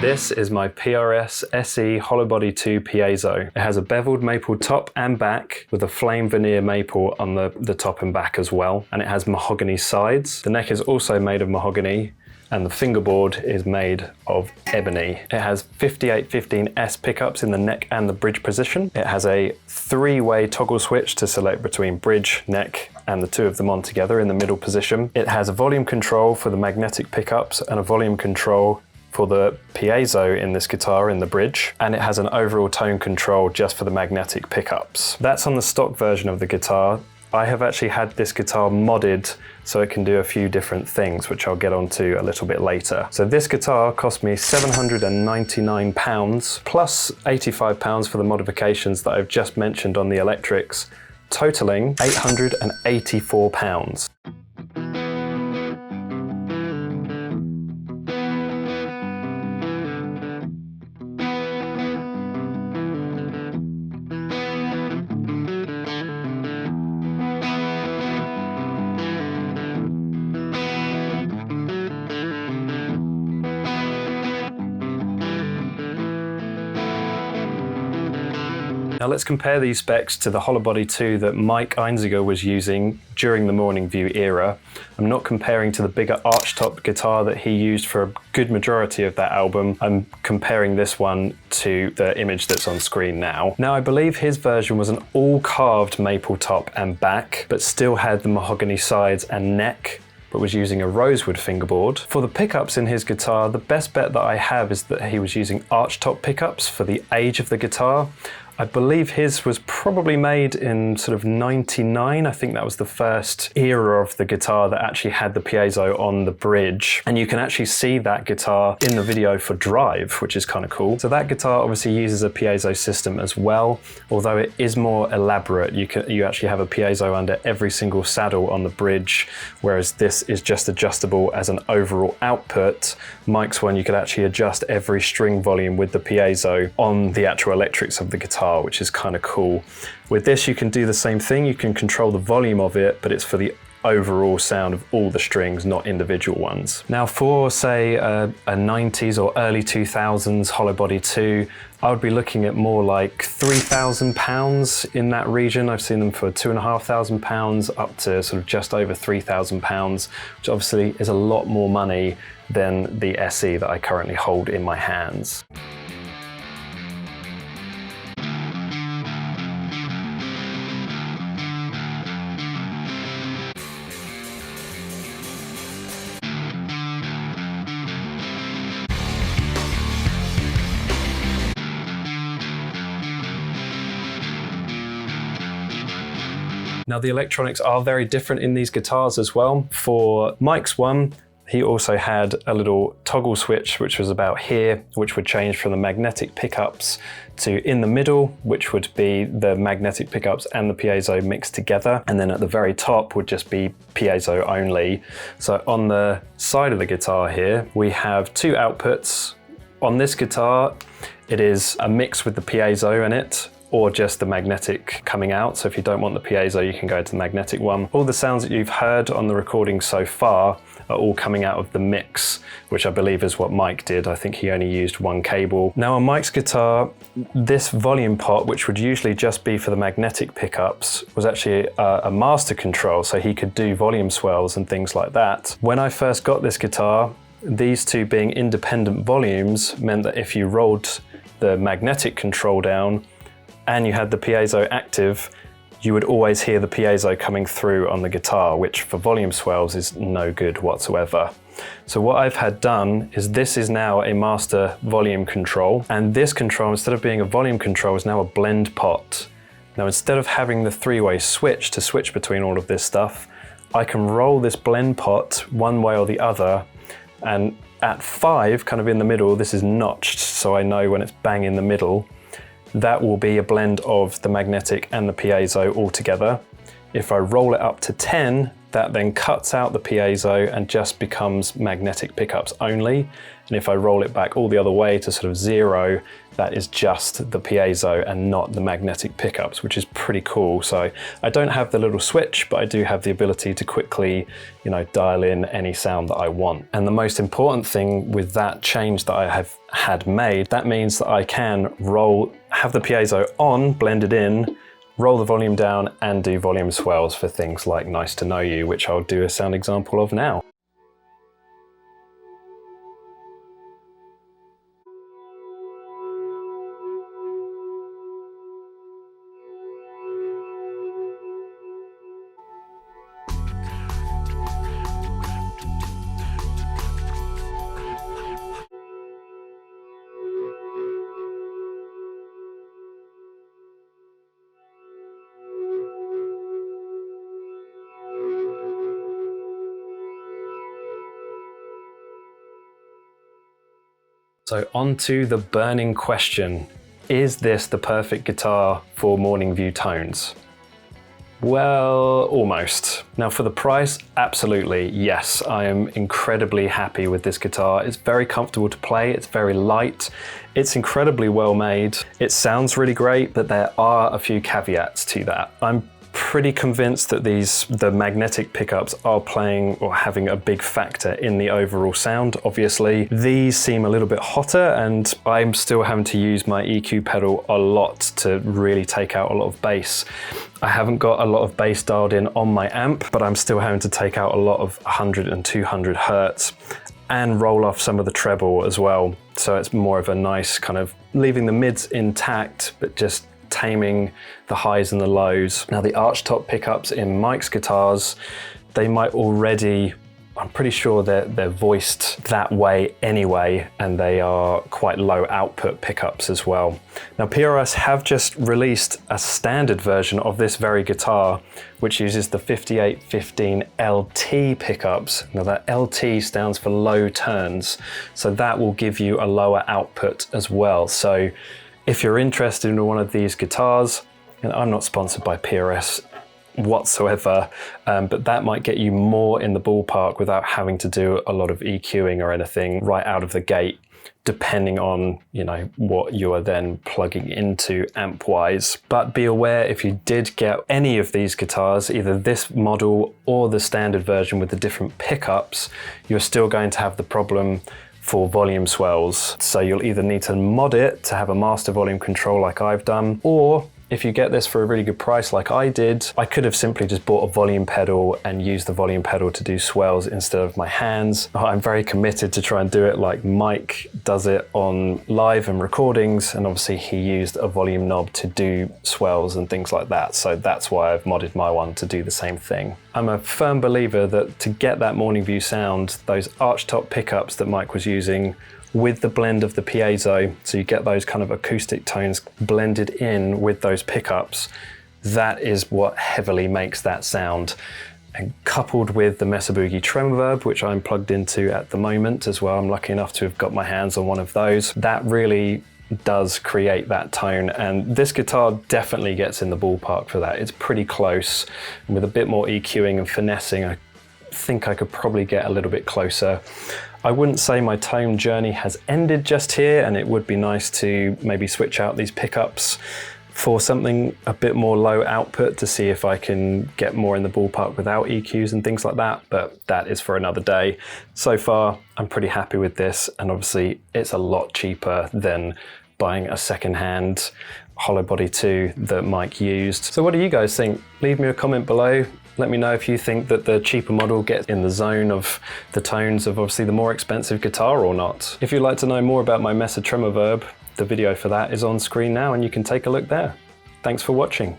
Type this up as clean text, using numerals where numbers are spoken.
This is my PRS SE Hollowbody 2 Piezo. It has a beveled maple top and back with a flame veneer maple on the top and back as well. And it has mahogany sides. The neck is also made of mahogany and the fingerboard is made of ebony. It has 5815S pickups in the neck and the bridge position. It has a 3-way toggle switch to select between bridge, neck, and the two of them on together in the middle position. It has a volume control for the magnetic pickups and a volume control for the piezo in this guitar in the bridge, and it has an overall tone control just for the magnetic pickups. That's on the stock version of the guitar. I have actually had this guitar modded so it can do a few different things, which I'll get onto a little bit later. So this guitar cost me £799 plus £85 for the modifications that I've just mentioned on the electrics, totaling £884. Now let's compare these specs to the Hollowbody 2 that Mike Einziger was using during the Morning View era. I'm not comparing to the bigger archtop guitar that he used for a good majority of that album. I'm comparing this one to the image that's on screen now. Now I believe his version was an all carved maple top and back, but still had the mahogany sides and neck, but was using a rosewood fingerboard. For the pickups in his guitar, the best bet that I have is that he was using archtop pickups for the age of the guitar. I believe his was probably made in sort of 99. I think that was the first era of the guitar that actually had the piezo on the bridge. And you can actually see that guitar in the video for Drive, which is kind of cool. So that guitar obviously uses a piezo system as well, although it is more elaborate. You actually have a piezo under every single saddle on the bridge, whereas this is just adjustable as an overall output. Mike's one, you could actually adjust every string volume with the piezo on the actual electrics of the guitar, which is kind of cool. With this, you can do the same thing. You can control the volume of it, but it's for the overall sound of all the strings, not individual ones. Now for say a 90s or early 2000s Hollowbody 2, I would be looking at more like £3,000 in that region. I've seen them for £2,500 up to sort of just over £3,000, which obviously is a lot more money than the SE that I currently hold in my hands. Now the electronics are very different in these guitars as well. For Mike's one, he also had a little toggle switch, which was about here, which would change from the magnetic pickups to in the middle, which would be the magnetic pickups and the piezo mixed together. And then at the very top would just be piezo only. So on the side of the guitar here, we have two outputs. On this guitar, it is a mix with the piezo in it, or just the magnetic coming out. So if you don't want the piezo, you can go to the magnetic one. All the sounds that you've heard on the recording so far are all coming out of the mix, which I believe is what Mike did. I think he only used one cable. Now on Mike's guitar, this volume pot, which would usually just be for the magnetic pickups, was actually a master control, so he could do volume swells and things like that. When I first got this guitar, these two being independent volumes meant that if you rolled the magnetic control down and you had the piezo active, you would always hear the piezo coming through on the guitar, which for volume swells is no good whatsoever. So what I've had done is this is now a master volume control, and this control, instead of being a volume control, is now a blend pot. Now instead of having the three-way switch to switch between all of this stuff, I can roll this blend pot one way or the other, and at 5, kind of in the middle, this is notched, so I know when it's bang in the middle, that will be a blend of the magnetic and the piezo all together. If I roll it up to 10, that then cuts out the piezo and just becomes magnetic pickups only. And if I roll it back all the other way to sort of 0, that is just the piezo and not the magnetic pickups, which is pretty cool. So I don't have the little switch, but I do have the ability to quickly, you know, dial in any sound that I want. And the most important thing with that change that I have had made, that means that I can have the piezo on, blended in, roll the volume down and do volume swells for things like Nice to Know You, which I'll do a sound example of now. So on to the burning question. Is this the perfect guitar for morning view tones? Well, almost. Now for the price, absolutely, yes. I am incredibly happy with this guitar. It's very comfortable to play, it's very light, it's incredibly well made. It sounds really great, but there are a few caveats to that. I'm pretty convinced that the magnetic pickups are playing or having a big factor in the overall sound. Obviously, these seem a little bit hotter and I'm still having to use my EQ pedal a lot to really take out a lot of bass. I haven't got a lot of bass dialed in on my amp, but I'm still having to take out a lot of 100 and 200 hertz and roll off some of the treble as well. So it's more of a nice kind of leaving the mids intact, but just taming the highs and the lows. Now the archtop pickups in Mike's guitars, they might already, I'm pretty sure they're voiced that way anyway, and they are quite low output pickups as well. Now PRS have just released a standard version of this very guitar, which uses the 5815 LT pickups. Now that LT stands for low turns, so that will give you a lower output as well. So if you're interested in one of these guitars, and I'm not sponsored by PRS whatsoever, but that might get you more in the ballpark without having to do a lot of EQing or anything right out of the gate, depending on, you know, what you are then plugging into amp-wise. But be aware, if you did get any of these guitars, either this model or the standard version with the different pickups, you're still going to have the problem for volume swells. So you'll either need to mod it to have a master volume control like I've done, or if you get this for a really good price like I did, I could have simply just bought a volume pedal and used the volume pedal to do swells instead of my hands. I'm very committed to try and do it like Mike does it on live and recordings, and obviously he used a volume knob to do swells and things like that. So that's why I've modded my one to do the same thing. I'm a firm believer that to get that morning view sound, those archtop pickups that Mike was using with the blend of the piezo, so you get those kind of acoustic tones blended in with those pickups, that is what heavily makes that sound. And coupled with the Mesa Boogie Trem-O-Verb, which I'm plugged into at the moment as well, I'm lucky enough to have got my hands on one of those, that really does create that tone, and this guitar definitely gets in the ballpark for that. It's pretty close, and with a bit more EQing and finessing, I think I could probably get a little bit closer. I wouldn't say my tone journey has ended just here, and it would be nice to maybe switch out these pickups for something a bit more low output to see if I can get more in the ballpark without EQs and things like that, but that is for another day. So far, I'm pretty happy with this, and obviously it's a lot cheaper than buying a secondhand Hollowbody 2 that Mike used. So what do you guys think? Leave me a comment below. Let me know if you think that the cheaper model gets in the zone of the tones of obviously the more expensive guitar or not. If you'd like to know more about my Mesa Trem-O-Verb, the video for that is on screen now and you can take a look there. Thanks for watching.